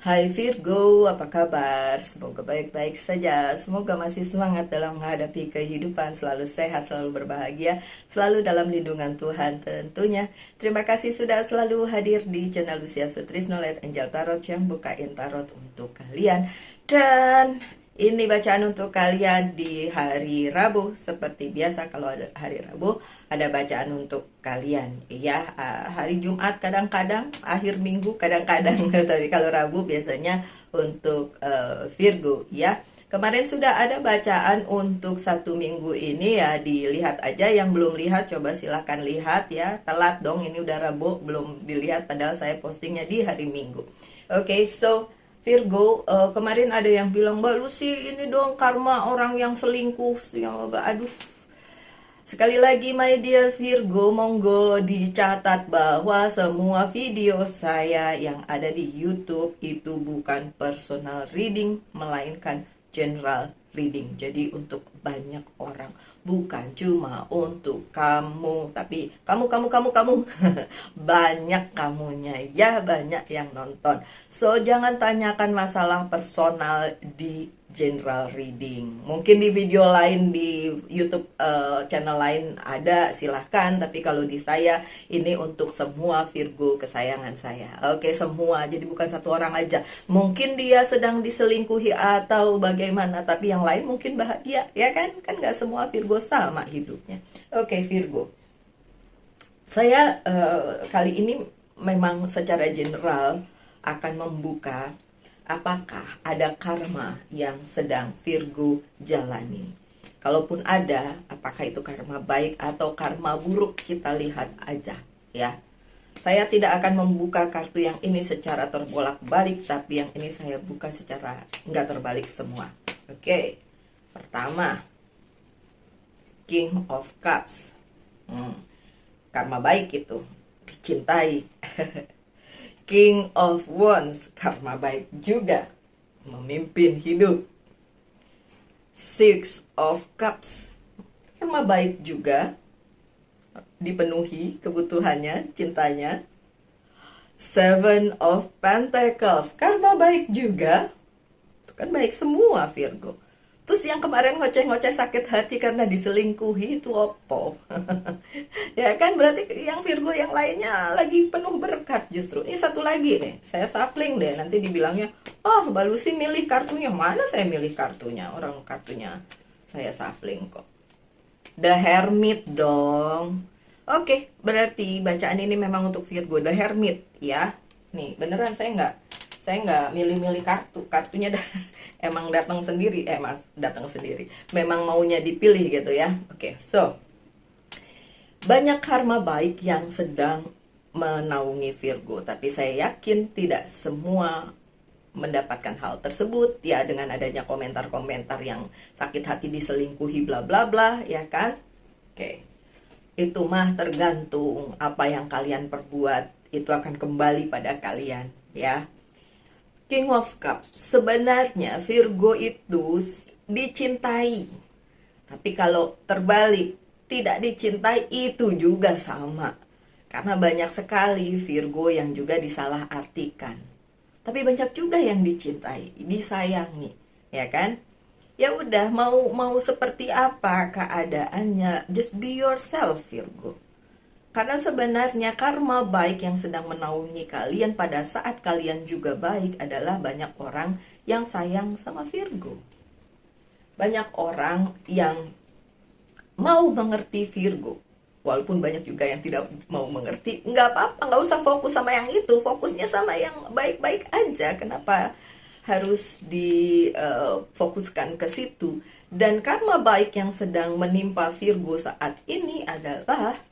Hai Virgo, apa kabar? Semoga baik-baik saja. Semoga masih semangat dalam menghadapi kehidupan, selalu sehat, selalu berbahagia, selalu dalam lindungan Tuhan tentunya. Terima kasih sudah selalu hadir di channel Lucia Sutrisno Light Angel Tarot yang bukain tarot untuk kalian. Dan ini bacaan untuk kalian di hari Rabu. Seperti biasa kalau ada hari Rabu, ada bacaan untuk kalian. Ya, hari Jumat kadang-kadang, akhir minggu kadang-kadang. Tapi kalau Rabu biasanya untuk Virgo ya. Kemarin sudah ada bacaan untuk 1 minggu ini ya, dilihat aja. Yang belum lihat coba silahkan lihat ya. Telat dong, ini udah Rabu belum dilihat padahal saya postingnya di hari Minggu. Oke, so Virgo, kemarin ada yang bilang, Mbak Lucy ini dong karma orang yang selingkuh. Yang aduh, sekali lagi my dear Virgo, monggo dicatat bahwa semua video saya yang ada di YouTube itu bukan personal reading, melainkan general reading. Jadi untuk banyak orang, bukan cuma untuk kamu, tapi kamu banyak kamunya ya, banyak yang nonton. So jangan tanyakan masalah personal di general reading. Mungkin di video lain di YouTube channel lain ada, silahkan. Tapi kalau di saya ini untuk semua Virgo kesayangan saya. Oke, semua. Jadi bukan satu orang aja. Mungkin dia sedang diselingkuhi atau bagaimana, tapi yang lain mungkin bahagia, ya kan? Kan nggak semua Virgo sama hidupnya. Oke, Virgo. Saya kali ini memang secara general akan membuka apakah ada karma yang sedang Virgo jalani. Kalaupun ada, apakah itu karma baik atau karma buruk, kita lihat aja ya. Saya tidak akan membuka kartu yang ini secara terbolak-balik, tapi yang ini saya buka secara nggak terbalik semua. Oke, pertama, King of Cups. Karma baik itu, dicintai. King of Wands, karma baik juga, memimpin hidup. Six of Cups, karma baik juga, dipenuhi kebutuhannya, cintanya. Seven of Pentacles, karma baik juga. Itu kan baik semua Virgo. Terus yang kemarin ngoceh-ngoceh sakit hati karena diselingkuhi itu opo. Ya kan, berarti yang Virgo yang lainnya lagi penuh berkat justru. Ini satu lagi nih, saya sapling deh, nanti dibilangnya, oh Mbak Lucy milih kartunya. Mana saya milih kartunya, orang kartunya saya sapling kok. The Hermit dong. Oke, berarti bacaan ini memang untuk Virgo. The Hermit ya. Nih beneran saya nggak milih-milih kartunya emang datang sendiri, mas datang sendiri, memang maunya dipilih gitu ya. Oke, so banyak karma baik yang sedang menaungi Virgo, tapi saya yakin tidak semua mendapatkan hal tersebut ya, dengan adanya komentar-komentar yang sakit hati diselingkuhi bla bla bla ya kan. Oke, itu mah tergantung apa yang kalian perbuat, itu akan kembali pada kalian ya. King of Cups, sebenarnya Virgo itu dicintai. Tapi kalau terbalik, tidak dicintai itu juga sama. Karena banyak sekali Virgo yang juga disalahartikan. Tapi banyak juga yang dicintai, disayangi, ya kan? Ya udah, mau seperti apa keadaannya, just be yourself Virgo. Karena sebenarnya karma baik yang sedang menaungi kalian pada saat kalian juga baik adalah banyak orang yang sayang sama Virgo. Banyak orang yang mau mengerti Virgo. Walaupun banyak juga yang tidak mau mengerti, nggak apa-apa, nggak usah fokus sama yang itu, fokusnya sama yang baik-baik aja. Kenapa harus difokuskan ke situ? Dan karma baik yang sedang menimpa Virgo saat ini adalah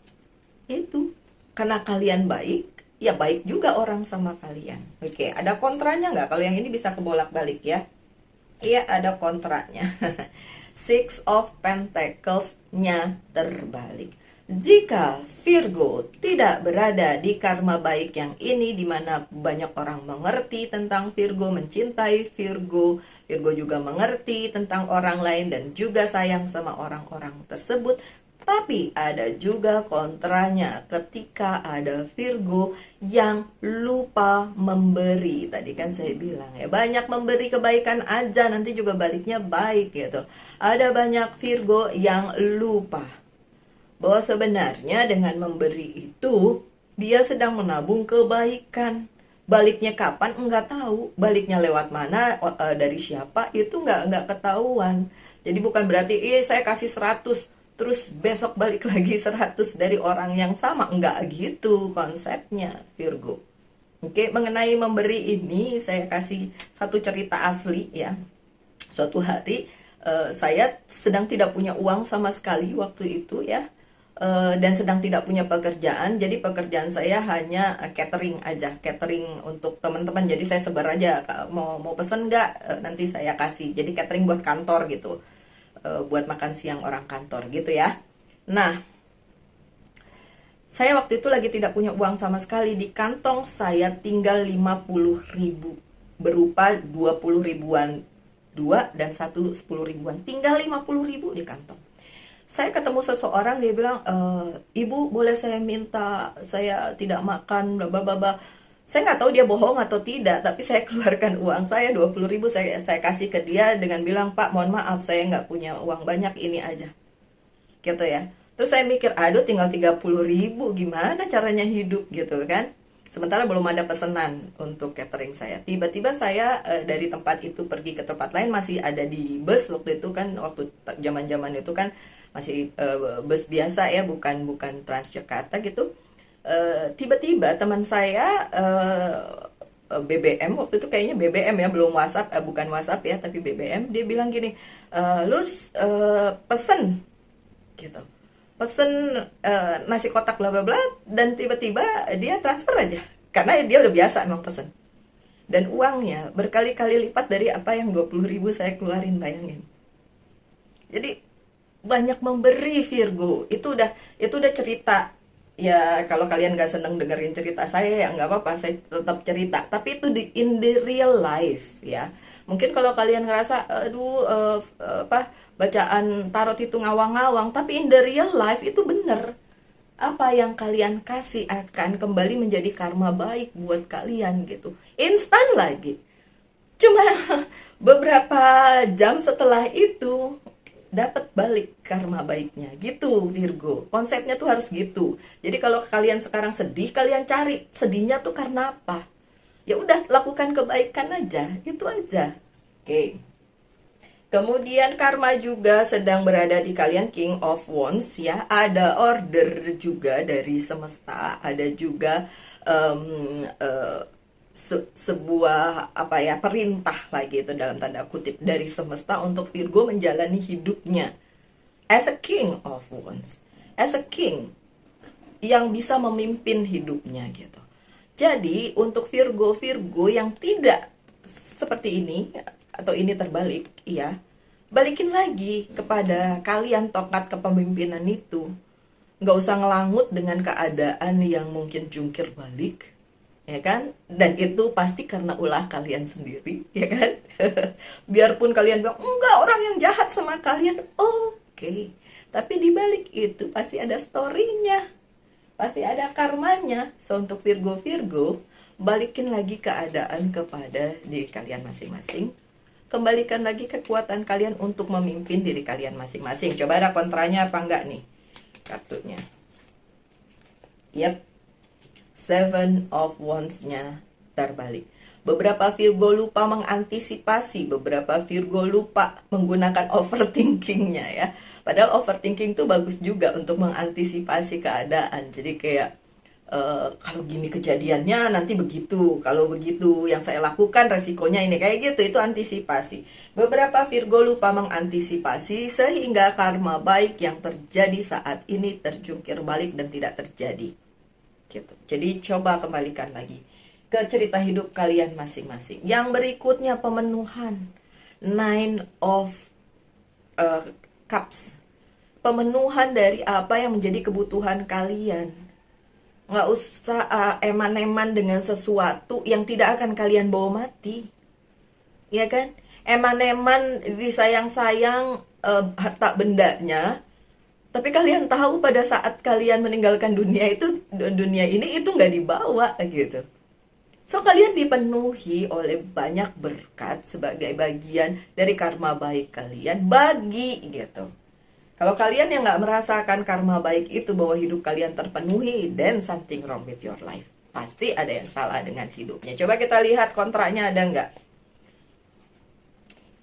itu, karena kalian baik, ya baik juga orang sama kalian. Oke, ada kontranya nggak? Kalau yang ini bisa kebolak-balik ya. Iya, ada kontranya. Six of Pentacles-nya terbalik. Jika Virgo tidak berada di karma baik yang ini, di mana banyak orang mengerti tentang Virgo, mencintai Virgo, Virgo juga mengerti tentang orang lain dan juga sayang sama orang-orang tersebut, Tetapi ada juga kontranya ketika ada Virgo yang lupa memberi. Tadi kan saya bilang ya, banyak memberi kebaikan aja nanti juga baliknya baik gitu. Ada banyak Virgo yang lupa bahwa sebenarnya dengan memberi itu dia sedang menabung kebaikan. Baliknya kapan enggak tahu, baliknya lewat mana, dari siapa itu enggak ketahuan. Jadi bukan berarti saya kasih 100 terus besok balik lagi 100 dari orang yang sama, enggak gitu konsepnya Virgo. Oke, mengenai memberi ini saya kasih satu cerita asli ya. Suatu hari saya sedang tidak punya uang sama sekali waktu itu ya. Dan sedang tidak punya pekerjaan, jadi pekerjaan saya hanya catering aja, catering untuk teman-teman. Jadi saya sebar aja, mau pesen nggak, nanti saya kasih. Jadi catering buat kantor gitu, buat makan siang orang kantor gitu ya. Nah, saya waktu itu lagi tidak punya uang sama sekali. Di kantong saya tinggal 50.000, berupa 20 ribuan dua dan satu 10 ribuan, tinggal 50.000 di kantong. Saya ketemu seseorang, dia bilang, ibu boleh saya minta, saya tidak makan, bla bla bla. Saya nggak tahu dia bohong atau tidak, tapi saya keluarkan uang saya 20.000, saya kasih ke dia dengan bilang, Pak mohon maaf saya nggak punya uang banyak, ini aja gitu ya. Terus saya mikir, aduh tinggal 30.000, gimana caranya hidup gitu kan. Sementara belum ada pesanan untuk catering saya. Tiba-tiba saya dari tempat itu pergi ke tempat lain, masih ada di bus waktu itu kan, waktu zaman-zaman itu kan masih bus biasa ya, bukan Transjakarta gitu. Tiba-tiba teman saya BBM waktu itu, kayaknya BBM ya, belum WhatsApp, bukan WhatsApp ya tapi BBM, dia bilang gini, Lus pesen gitu, pesen nasi kotak bla bla bla, dan tiba-tiba dia transfer aja karena dia udah biasa emang pesen, dan uangnya berkali-kali lipat dari apa yang 20.000 saya keluarin, bayangin. Jadi banyak memberi Virgo, itu udah cerita ya. Kalau kalian gak seneng dengerin cerita saya ya nggak apa-apa, saya tetap cerita, tapi itu in the real life ya. Mungkin kalau kalian ngerasa aduh bacaan tarot itu ngawang-ngawang, tapi in the real life itu bener. Apa yang kalian kasih akan kembali menjadi karma baik buat kalian gitu, instan lagi. Cuma beberapa jam setelah itu dapat balik karma baiknya gitu Virgo. Konsepnya tuh harus gitu. Jadi kalau kalian sekarang sedih, kalian cari sedihnya tuh karena apa. Ya udah, lakukan kebaikan aja, itu aja. Oke. Kemudian karma juga sedang berada di kalian, King of Wands ya. Ada order juga dari semesta, ada juga sebuah perintah lagi itu dalam tanda kutip dari semesta untuk Virgo menjalani hidupnya as a king of wands, as a king yang bisa memimpin hidupnya gitu. Jadi untuk Virgo yang tidak seperti ini atau ini terbalik ya, balikin lagi kepada kalian tongkat kepemimpinan itu. Nggak usah ngelangut dengan keadaan yang mungkin jungkir balik, ya kan? Dan itu pasti karena ulah kalian sendiri, ya kan? Biarpun kalian bilang enggak, orang yang jahat sama kalian, oke. Tapi di balik itu pasti ada story-nya, pasti ada karmanya. So untuk Virgo, balikin lagi keadaan kepada diri kalian masing-masing. Kembalikan lagi kekuatan kalian untuk memimpin diri kalian masing-masing. Coba ada kontranya apa enggak nih kartunya? Yep. Seven of Wands-nya terbalik. Beberapa Virgo lupa mengantisipasi, beberapa Virgo lupa menggunakan overthinking-nya ya. Padahal overthinking tuh bagus juga untuk mengantisipasi keadaan. Jadi kayak kalau gini kejadiannya nanti begitu, kalau begitu yang saya lakukan resikonya ini, kayak gitu, itu antisipasi. Beberapa Virgo lupa mengantisipasi sehingga karma baik yang terjadi saat ini terjungkir balik dan tidak terjadi. Gitu. Jadi coba kembalikan lagi ke cerita hidup kalian masing-masing. Yang berikutnya pemenuhan, Nine of Cups. Pemenuhan dari apa yang menjadi kebutuhan kalian. Nggak usah eman-eman dengan sesuatu yang tidak akan kalian bawa mati, ya kan? Eman-eman disayang-sayang harta bendanya, Tapi kalian tahu pada saat kalian meninggalkan dunia ini itu nggak dibawa gitu. So kalian dipenuhi oleh banyak berkat sebagai bagian dari karma baik kalian bagi gitu. Kalau kalian yang nggak merasakan karma baik itu bahwa hidup kalian terpenuhi, then something wrong with your life. Pasti ada yang salah dengan hidupnya. Coba kita lihat kontranya ada nggak?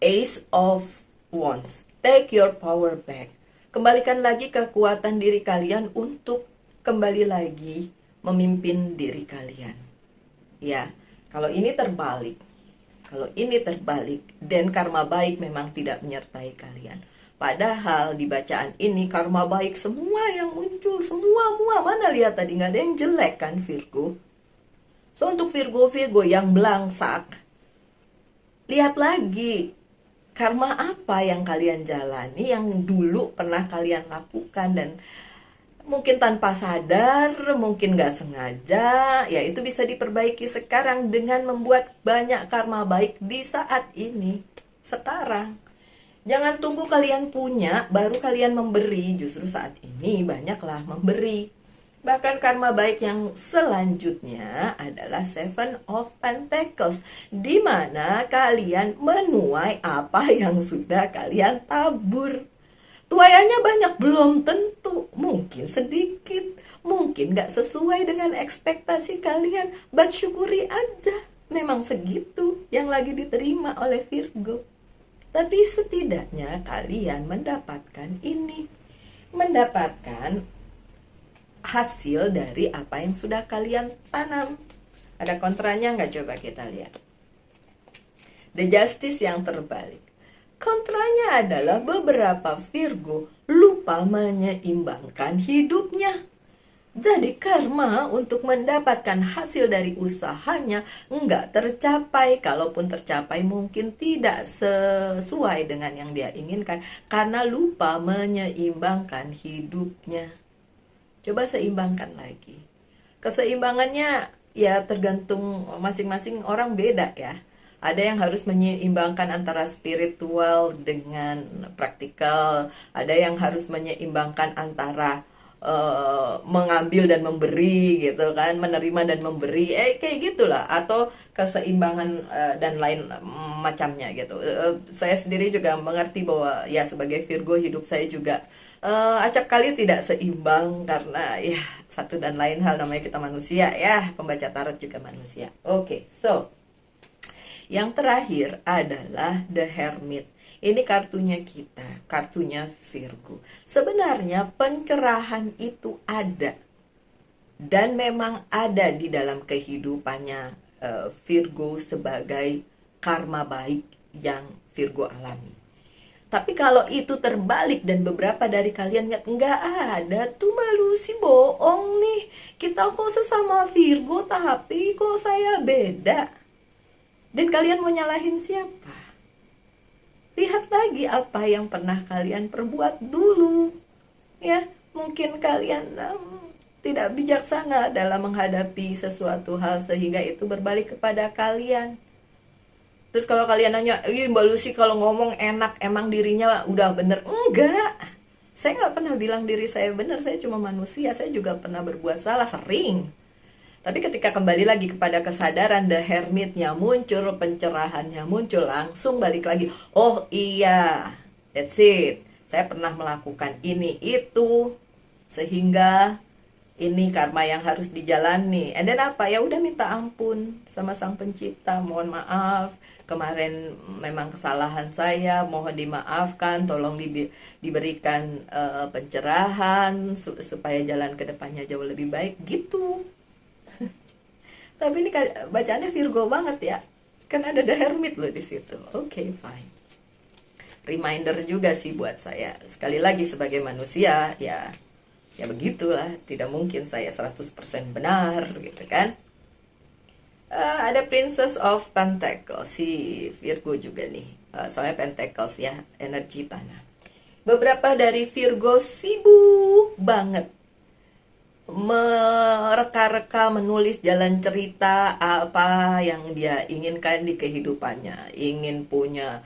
Ace of Wands. Take your power back. Kembalikan lagi kekuatan diri kalian untuk kembali lagi memimpin diri kalian. Ya, kalau ini terbalik, dan karma baik memang tidak menyertai kalian. Padahal di bacaan ini karma baik semua yang muncul, semua mana lihat tadi nggak ada yang jelek kan Virgo. So untuk Virgo yang belangsak, lihat lagi karma apa yang kalian jalani, yang dulu pernah kalian lakukan dan mungkin tanpa sadar, mungkin gak sengaja, ya itu bisa diperbaiki sekarang dengan membuat banyak karma baik di saat ini, sekarang. Jangan tunggu kalian punya, baru kalian memberi, justru saat ini banyaklah memberi. Bahkan karma baik yang selanjutnya adalah Seven of Pentacles, di mana kalian menuai apa yang sudah kalian tabur. Tuaiannya banyak belum tentu, mungkin sedikit, mungkin gak sesuai dengan ekspektasi kalian, but syukuri aja, memang segitu yang lagi diterima oleh Virgo. Tapi setidaknya kalian mendapatkan ini, mendapatkan hasil dari apa yang sudah kalian tanam. Ada kontranya nggak? Coba kita lihat. The Justice yang terbalik. Kontranya adalah beberapa Virgo lupa menyeimbangkan hidupnya. Jadi karma untuk mendapatkan hasil dari usahanya nggak tercapai. Kalaupun tercapai mungkin tidak sesuai dengan yang dia inginkan karena lupa menyeimbangkan hidupnya. Coba seimbangkan lagi. Keseimbangannya ya tergantung masing-masing orang beda ya. Ada yang harus menyeimbangkan antara spiritual dengan praktikal. Ada yang harus menyeimbangkan antara mengambil dan memberi gitu kan, menerima dan memberi, kayak gitulah, atau keseimbangan dan lain macamnya gitu. Saya sendiri juga mengerti bahwa ya sebagai Virgo hidup saya juga acap kali tidak seimbang karena ya satu dan lain hal, namanya kita manusia ya, pembaca tarot juga manusia. Oke, so yang terakhir adalah The Hermit. Ini kartunya kita, kartunya Virgo. Sebenarnya pencerahan itu ada dan memang ada di dalam kehidupannya Virgo sebagai karma baik yang Virgo alami. Tapi kalau itu terbalik dan beberapa dari kalian nggak ada tuh, malu sih, bohong nih. Kita kok sesama Virgo tapi kok saya beda. Dan kalian mau nyalahin siapa? Lihat lagi apa yang pernah kalian perbuat dulu. Ya, mungkin kalian tidak bijaksana dalam menghadapi sesuatu hal sehingga itu berbalik kepada kalian. Terus kalau kalian nanya, Mbak Lucy kalau ngomong enak, emang dirinya udah bener? Enggak. Saya nggak pernah bilang diri saya bener, saya cuma manusia, saya juga pernah berbuat salah, sering. Tapi ketika kembali lagi kepada kesadaran, The Hermitnya muncul, pencerahannya muncul, langsung balik lagi. Oh iya, that's it. Saya pernah melakukan ini, itu. Sehingga ini karma yang harus dijalani. And then apa? Ya udah minta ampun sama Sang Pencipta. Mohon maaf, kemarin memang kesalahan saya, mohon dimaafkan, tolong diberikan pencerahan supaya jalan ke depannya jauh lebih baik gitu. Tapi ini bacaannya Virgo banget ya. Kan ada The Hermit loh di situ. Oke, fine. Reminder juga sih buat saya. Sekali lagi sebagai manusia, ya begitulah. Tidak mungkin saya 100% benar gitu kan. Ada Princess of Pentacles, si Virgo juga nih. Soalnya Pentacles ya, energi tanah. Beberapa dari Virgo sibuk banget mereka-reka, menulis jalan cerita apa yang dia inginkan di kehidupannya. Ingin punya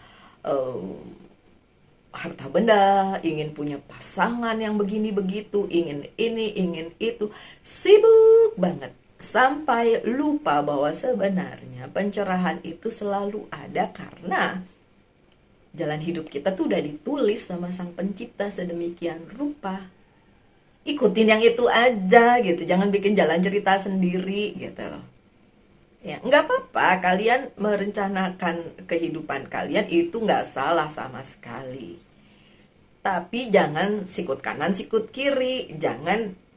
harta benda, ingin punya pasangan yang begini begitu, ingin ini, ingin itu, sibuk banget. Sampai lupa bahwa sebenarnya pencerahan itu selalu ada karena jalan hidup kita tuh udah ditulis sama Sang Pencipta sedemikian rupa. Ikutin yang itu aja gitu, jangan bikin jalan cerita sendiri gitu loh. Ya, nggak apa-apa kalian merencanakan kehidupan kalian, itu nggak salah sama sekali. Tapi jangan sikut kanan sikut kiri, jangan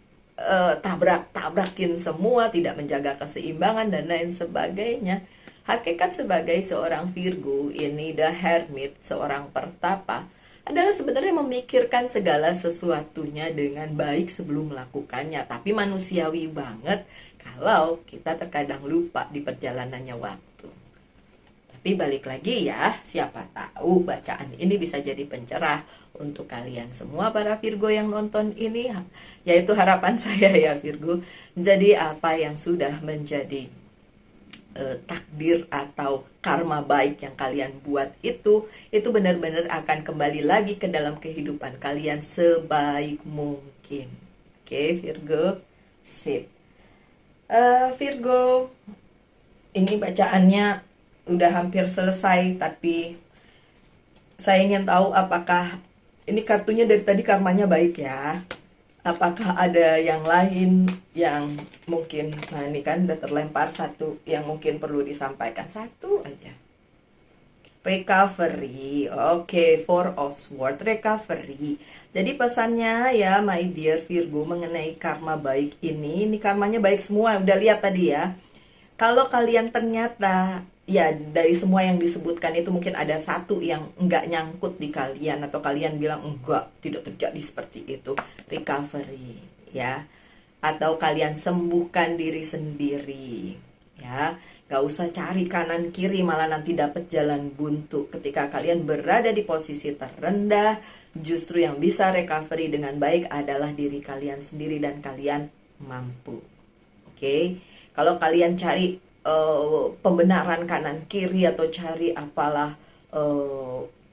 tabrak-tabrakin semua, tidak menjaga keseimbangan dan lain sebagainya. Hakikat sebagai seorang Virgo ini, the hermit, seorang pertapa, adalah sebenarnya memikirkan segala sesuatunya dengan baik sebelum melakukannya. Tapi manusiawi banget kalau kita terkadang lupa di perjalanannya waktu. Tapi balik lagi ya, siapa tahu bacaan ini bisa jadi pencerah untuk kalian semua para Virgo yang nonton ini. Yaitu harapan saya ya Virgo. Jadi apa yang sudah menjadi takdir atau karma baik yang kalian buat itu benar-benar akan kembali lagi ke dalam kehidupan kalian sebaik mungkin. Oke, Virgo, sip. Virgo, ini bacaannya udah hampir selesai, tapi saya ingin tahu apakah ini kartunya dari tadi karmanya baik ya. Apakah ada yang lain yang mungkin, nah ini kan udah terlempar satu yang mungkin perlu disampaikan, satu aja. Recovery, oke, Four of Swords, recovery. Jadi pesannya ya my dear Virgo mengenai karma baik ini karmanya baik semua, udah lihat tadi ya. Kalau kalian ternyata ya dari semua yang disebutkan itu mungkin ada satu yang enggak nyangkut di kalian, atau kalian bilang enggak, tidak terjadi seperti itu, recovery ya. Atau kalian sembuhkan diri sendiri ya. Gak usah cari kanan kiri malah nanti dapat jalan buntu. Ketika kalian berada di posisi terendah, justru yang bisa recovery dengan baik adalah diri kalian sendiri dan kalian mampu. Oke? Kalau kalian cari pembenaran kanan kiri atau cari apalah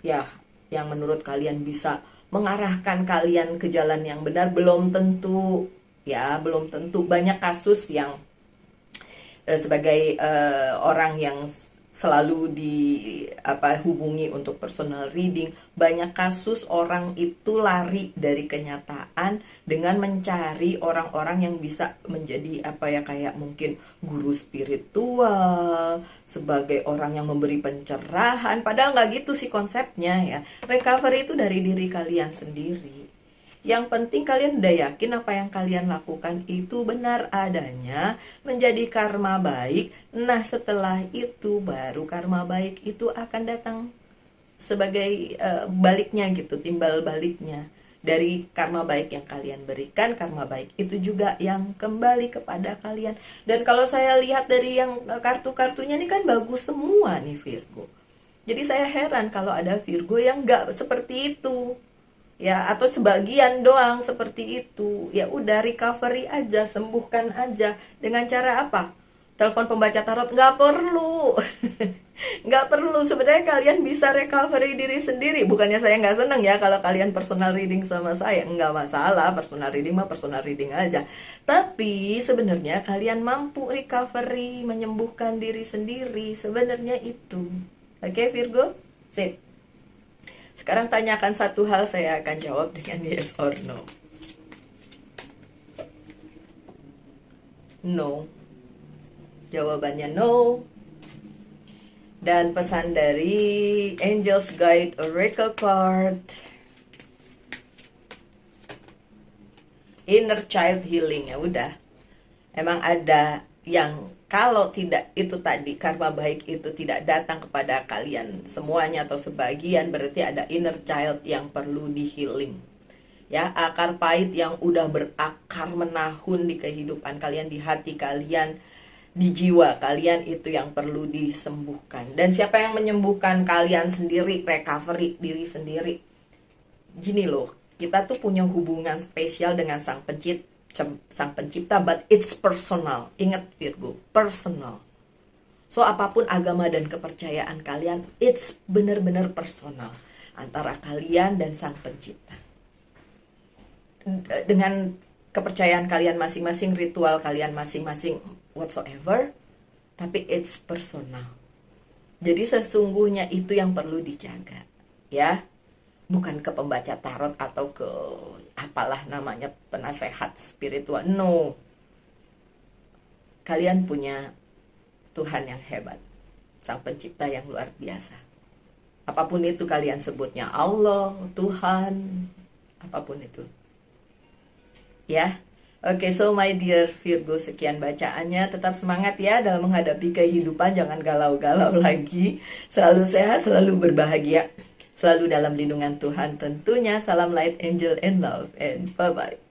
ya yang menurut kalian bisa mengarahkan kalian ke jalan yang benar, belum tentu ya, belum tentu. Banyak kasus yang sebagai orang yang selalu hubungi untuk personal reading, banyak kasus orang itu lari dari kenyataan dengan mencari orang-orang yang bisa menjadi kayak mungkin guru spiritual, sebagai orang yang memberi pencerahan, padahal nggak gitu sih konsepnya ya. Recovery itu dari diri kalian sendiri. Yang penting kalian udah yakin apa yang kalian lakukan itu benar adanya, menjadi karma baik. Nah setelah itu baru karma baik itu akan datang sebagai baliknya gitu, timbal baliknya. Dari karma baik yang kalian berikan, karma baik itu juga yang kembali kepada kalian. Dan kalau saya lihat dari yang kartu-kartunya ini kan bagus semua nih Virgo. Jadi saya heran kalau ada Virgo yang gak seperti itu. Ya, atau sebagian doang seperti itu. Ya udah, recovery aja, sembuhkan aja. Dengan cara apa? Telepon pembaca tarot? Nggak perlu. Nggak perlu. Sebenarnya kalian bisa recovery diri sendiri. Bukannya saya nggak seneng ya kalau kalian personal reading sama saya. Nggak masalah, personal reading mah personal reading aja. Tapi sebenarnya kalian mampu recovery, menyembuhkan diri sendiri. Sebenarnya itu. Oke, Virgo? Sip. Sekarang tanyakan satu hal, saya akan jawab dengan yes or no. No. Jawabannya no. Dan pesan dari Angel's Guide Oracle Card, Inner Child Healing. Ya udah. Emang ada yang kalau tidak itu tadi, karma baik itu tidak datang kepada kalian semuanya atau sebagian, berarti ada inner child yang perlu di healing. Ya, akar pahit yang udah berakar menahun di kehidupan kalian, di hati kalian, di jiwa kalian, itu yang perlu disembuhkan. Dan siapa yang menyembuhkan? Kalian sendiri, recovery diri sendiri. Gini loh, kita tuh punya hubungan spesial dengan Sang Pencipta, but it's personal. Ingat Virgo, personal. So apapun agama dan kepercayaan kalian, it's benar-benar personal. antara kalian dan Sang Pencipta. Dengan kepercayaan kalian masing-masing, ritual kalian masing-masing, whatsoever, tapi it's personal. Jadi sesungguhnya itu yang perlu dijaga, ya. Bukan ke pembaca tarot atau ke apalah namanya penasehat spiritual. No. Kalian punya Tuhan yang hebat, Sang Pencipta yang luar biasa. Apapun itu kalian sebutnya Allah, Tuhan, apapun itu. Ya. Oke, so my dear Virgo, sekian bacaannya. Tetap semangat ya dalam menghadapi kehidupan, jangan galau-galau lagi. Selalu sehat, selalu berbahagia, selalu dalam lindungan Tuhan tentunya. Salam light, angel, and love, and bye-bye.